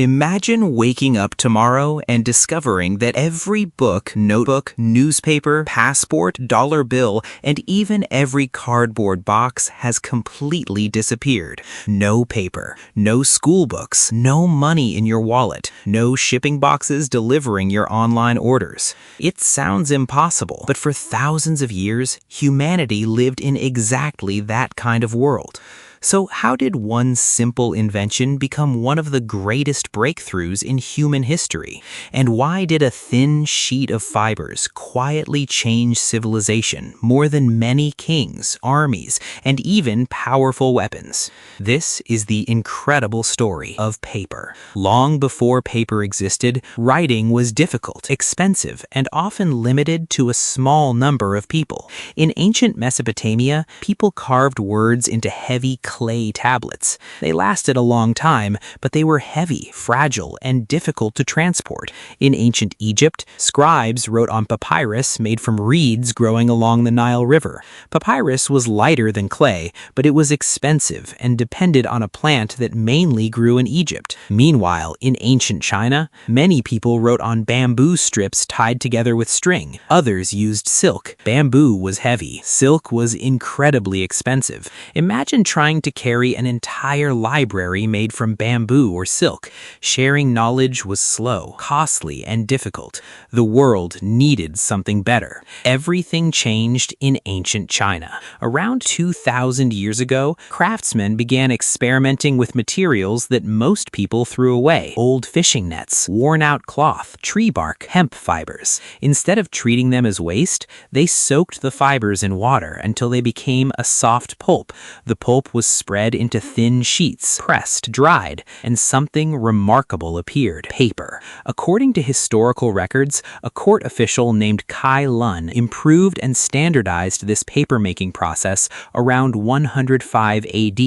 Imagine waking up tomorrow and discovering that every book, notebook, newspaper, passport, dollar bill, and even every cardboard box has completely disappeared. No paper, no school books, no money in your wallet, no shipping boxes delivering your online orders. It sounds impossible, but for thousands of years, humanity lived in exactly that kind of world. So how did one simple invention become one of the greatest breakthroughs in human history? And why did a thin sheet of fibers quietly change civilization more than many kings, armies, and even powerful weapons? This is the incredible story of paper. Long before paper existed, writing was difficult, expensive, and often limited to a small number of people. In ancient Mesopotamia, people carved words into heavy clay tablets. They lasted a long time, but they were heavy, fragile, and difficult to transport. In ancient Egypt, scribes wrote on papyrus made from reeds growing along the Nile River. Papyrus was lighter than clay, but it was expensive and depended on a plant that mainly grew in Egypt. Meanwhile, in ancient China, many people wrote on bamboo strips tied together with string. Others used silk. Bamboo was heavy. Silk was incredibly expensive. Imagine trying to carry an entire library made from bamboo or silk. Sharing knowledge was slow, costly, and difficult. The world needed something better. Everything changed in ancient China. Around 2,000 years ago, craftsmen began experimenting with materials that most people threw away. Old fishing nets, worn-out cloth, tree bark, hemp fibers. Instead of treating them as waste, they soaked the fibers in water until they became a soft pulp. The pulp was spread into thin sheets, pressed, dried, and something remarkable appeared: paper. According to historical records, a court official named Cai Lun improved and standardized this papermaking process around 105 AD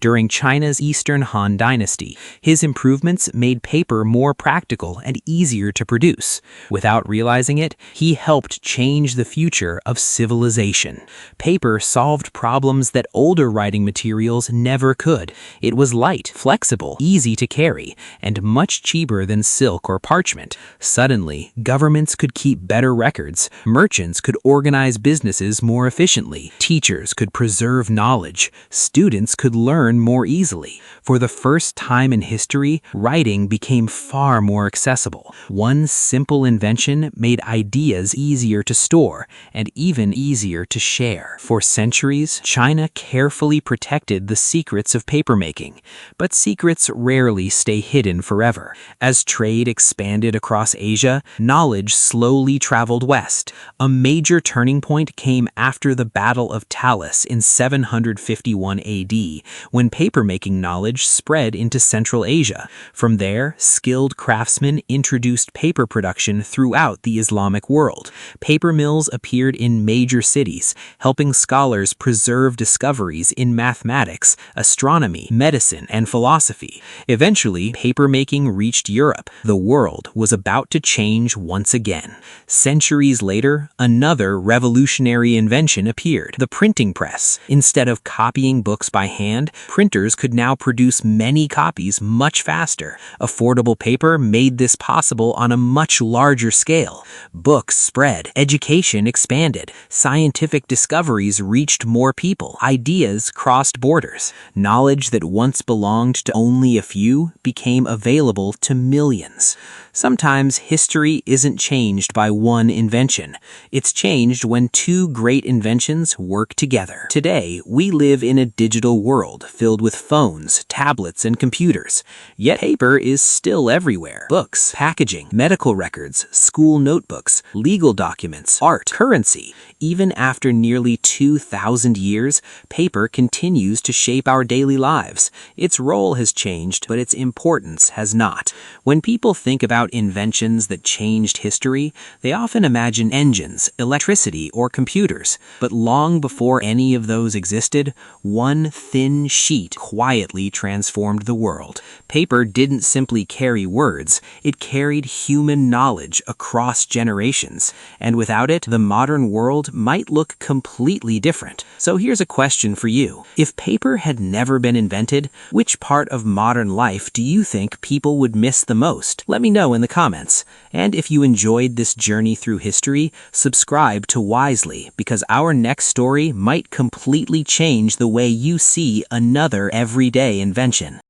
during China's Eastern Han Dynasty. His improvements made paper more practical and easier to produce. Without realizing it, he helped change the future of civilization. Paper solved problems that older writing materials never could. It was light, flexible, easy to carry, and much cheaper than silk or parchment. Suddenly, governments could keep better records, merchants could organize businesses more efficiently, teachers could preserve knowledge, students could learn more easily. For the first time in history, writing became far more accessible. One simple invention made ideas easier to store and even easier to share. For centuries, China carefully protected the secrets of papermaking, but secrets rarely stay hidden forever. As trade expanded across Asia, knowledge slowly traveled west. A major turning point came after the Battle of Talis in 751 AD, when papermaking knowledge spread into Central Asia. From there, skilled craftsmen introduced paper production throughout the Islamic world. Paper mills appeared in major cities, helping scholars preserve discoveries in mathematics, astronomy, medicine, and philosophy. Eventually, papermaking reached Europe. The world was about to change once again. Centuries later, another revolutionary invention appeared: the printing press. Instead of copying books by hand, printers could now produce many copies much faster. Affordable paper made this possible on a much larger scale. Books spread, education expanded, scientific discoveries reached more people, ideas crossed borders. Knowledge that once belonged to only a few became available to millions. Sometimes history isn't changed by one invention. It's changed when two great inventions work together. Today, we live in a digital world filled with phones, tablets, and computers. Yet paper is still everywhere. Books, packaging, medical records, school notebooks, legal documents, art, currency. Even after nearly 2,000 years, paper continues to shape our daily lives. Its role has changed, but its importance has not. When people think about inventions that changed history, they often imagine engines, electricity, or computers. But long before any of those existed, one thin sheet quietly transformed the world. Paper didn't simply carry words, it carried human knowledge across generations. And without it, the modern world might look completely different. So here's a question for you. If paper had never been invented, which part of modern life do you think people would miss the most? Let me know in the comments. And if you enjoyed this journey through history, subscribe to Whyzly, because our next story might completely change the way you see another everyday invention.